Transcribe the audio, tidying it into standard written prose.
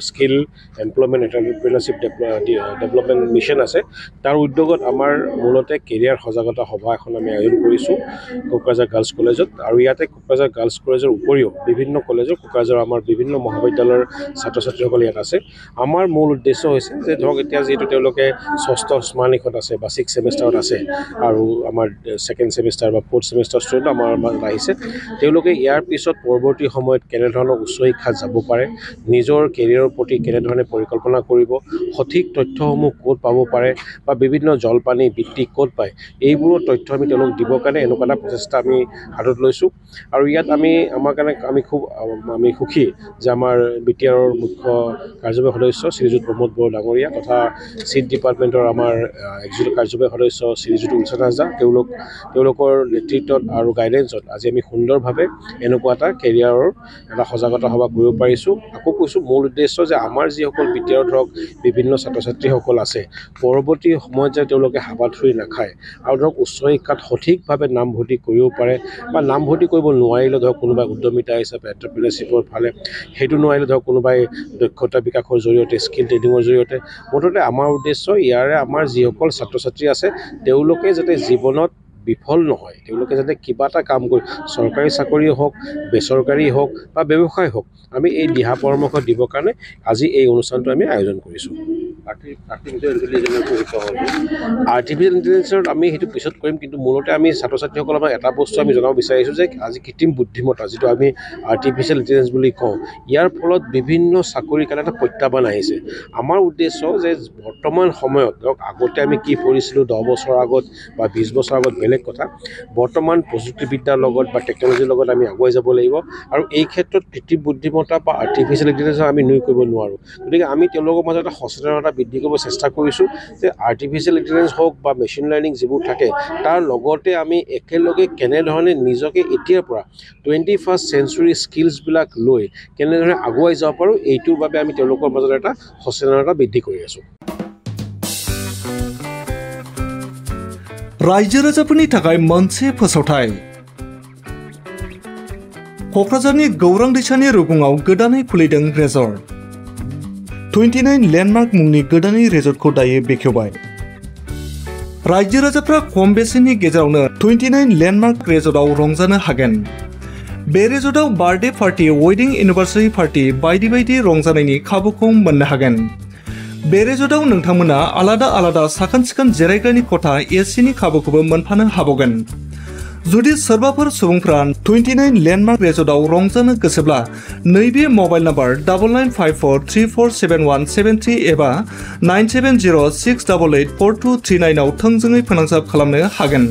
Skill employment entrepreneurship development mission আছে তাৰ উদ্যোগত আমাৰ মূলতে কেৰিয়াৰ সজাগতা সভা এখন আমি আয়োজন কৰিছোঁ কোকৰাঝাৰ গাৰ্লছ কলেজত আৰু ইয়াতে কোকৰাঝাৰ গাৰ্লছ কলেজৰ উপৰিও বিভিন্ন কলেজৰ কোকৰাঝাৰ আমাৰ বিভিন্ন মহাবিদ্যালয়ৰ ছাত্ৰ ছাত্ৰীসকল ইয়াত আছে আমাৰ মূল উদ্দেশ্য হৈছে যে ধৰক এতিয়া যিহেতু তেওঁলোকে ষষ্ঠ স্মানিকত আছে বা 6th ছেমিষ্টাৰত আছে আৰু আমাৰ 2nd ছেমিষ্টাৰ বা 4th ছেমিষ্টাৰ ষ্টুডেণ্ট আমাৰ আহিছে তেওঁলোকে ইয়াৰ পিছত পৰৱৰ্তী সময়ত কেনেধৰণৰ উচ্চ শিক্ষাত যাব পাৰে নিজৰ কেৰিয়াৰৰ প্ৰতি কেনেধৰণে পৰিকল্পনা কৰিব সঠিক তথ্যসমূহ ক'ত পাব পাৰে বা বিভিন্ন জলপানী বৃত্তি ক'ত পায় এইবোৰৰ তথ্য আমি তেওঁলোকক দিবৰ কাৰণে এনেকুৱা এটা প্ৰচেষ্টা আমি হাতত লৈছোঁ আৰু ইয়াত আমাৰ কাৰণে আমি সুখী যে আমাৰ বিটিআৰৰ মুখ্য কাৰ্যবাহী সদস্য শ্ৰীযুত প্ৰমোদ বড়ো ডাঙৰীয়া তথা চিট ডিপাৰ্টমেণ্টৰ আমাৰ এক্সিকিউটিভ কাৰ্যবাহী সদস্য শ্ৰীযুত উলচন হাজদা তেওঁলোকৰ নেতৃত্বত আৰু গাইডেঞ্চত আজি আমি সুন্দৰভাৱে এনেকুৱা এটা কেৰিয়াৰৰ এটা সজাগতা সভা কৰিব পাৰিছোঁ আকৌ কৈছোঁ মূল উদ্দেশ্য যে আমাৰ যিসকল বিটিআৰ ধৰক বিভিন্ন ছাত্ৰ ছাত্ৰীসকল আছে পৰৱৰ্তী সময়ত যে তেওঁলোকে হাবাথুৰি নাখায় আৰু ধৰক উচ্চ শিক্ষাত সঠিকভাৱে নামভৰ্তি কৰিব পাৰে বা নামভৰ্তি কৰিব নোৱাৰিলে ধৰক কোনোবাই উদ্যমিতা হিচাপে এণ্টাৰপ্ৰিনাৰশ্বিপৰ ফালে সেইটো নোৱাৰিলে ধৰক কোনোবাই দক্ষতা বিকাশৰ জৰিয়তে স্কিল ট্ৰেইনিঙৰ জৰিয়তে মুঠতে আমাৰ উদ্দেশ্য ইয়াৰে আমাৰ যিসকল ছাত্ৰ ছাত্ৰী আছে তেওঁলোকে যাতে জীৱনত বিফল নহয় তেওঁলোকে যাতে কিবা এটা কাম কৰি চৰকাৰী চাকৰি হওক বেচৰকাৰী হওক বা ব্যৱসায় হওক আমি এই দিহা পৰামৰ্শ দিবৰ কাৰণে আজি এই অনুষ্ঠানটো আমি আয়োজন কৰিছোঁ আৰ্টিফিচিয়েল ইণ্টেলিজেন্সত আমি সেইটো পিছত কৰিম কিন্তু মূলতে আমি ছাত্ৰ ছাত্ৰীসকলক এটা বস্তু আমি জনাব বিচাৰিছোঁ যে আজি কৃত্ৰিম বুদ্ধিমত্তা যিটো আমি আৰ্টিফিচিয়েল ইণ্টেলিজেন্স বুলি কওঁ ইয়াৰ ফলত বিভিন্ন চাকৰিৰ কাৰণে এটা প্ৰত্যাহ্বান আহিছে আমাৰ উদ্দেশ্য যে বৰ্তমান সময়ত ধৰক আগতে আমি কি পঢ়িছিলোঁ 10 বছৰ আগত বা 20 বছৰ আগত বেলেগ কথা বৰ্তমান প্ৰযুক্তিবিদ্যাৰ লগত বা টেকন'লজিৰ লগত আমি আগুৱাই যাব লাগিব আৰু এই ক্ষেত্ৰত কৃত্ৰিম বুদ্ধিমত্তা বা আৰ্টিফিচিয়েল ইণ্টেলিজেন্স আমি নুই কৰিব নোৱাৰোঁ গতিকে আমি তেওঁলোকৰ মাজত এটা সচেতনতা বৃদ্ধি কৰিব চেষ্টা কৰিছোঁ যে আৰ্টিফিচিয়েল ইণ্টেলিজেন্স হওক বা মেচিন লাৰ্ণিং যিবোৰ থাকে তাৰ লগতে আমি একেলগে কেনেধৰণে নিজকে এতিয়াৰ পৰা 21st century স্কিলছবিলাক লৈ কেনেধৰণে আগুৱাই যাব পাৰোঁ এইটোৰ বাবে আমি তেওঁলোকৰ মাজত এটা সচেতনতা বৃদ্ধি কৰি আছোঁ रायजो राजाफोरनि थाखाय मोनसे फोसावथाय क'क्राझारनि गौरां दैसानि रुगुङाव गोदानै खुलिदों रेजर्ट 29 लेन्डमार्क मुंनि गोदानै रेजर्टखौ दायो बेखेवबाय रायजो राजाफ्रा खम बेसेननि गेजेरावनो 29 लेन्डमार्क रेजर्टआव रंजानो हागोन बे रेजर्टआव birthday party wedding anniversary party बायदि बायदि रंजानायनि खाबुखौ मोननो हागोन बे रेजर्टआव नोंथांमोना आलादा आलादा साखोन सिखोन जिरायग्रानि खथा एसिनि खाबुखौबो मोनफानो हाबावगोन जुदि सोरबाफोर सुबुंफ्रा 29 लेन्डमार्क रेजर्टआव रंजानो गोसोब्ला नैबे मबाइल नाम्बार 9954347173 एबा 9706884239 आव थोंजोङै फोनांजाब खालामनो हागोन।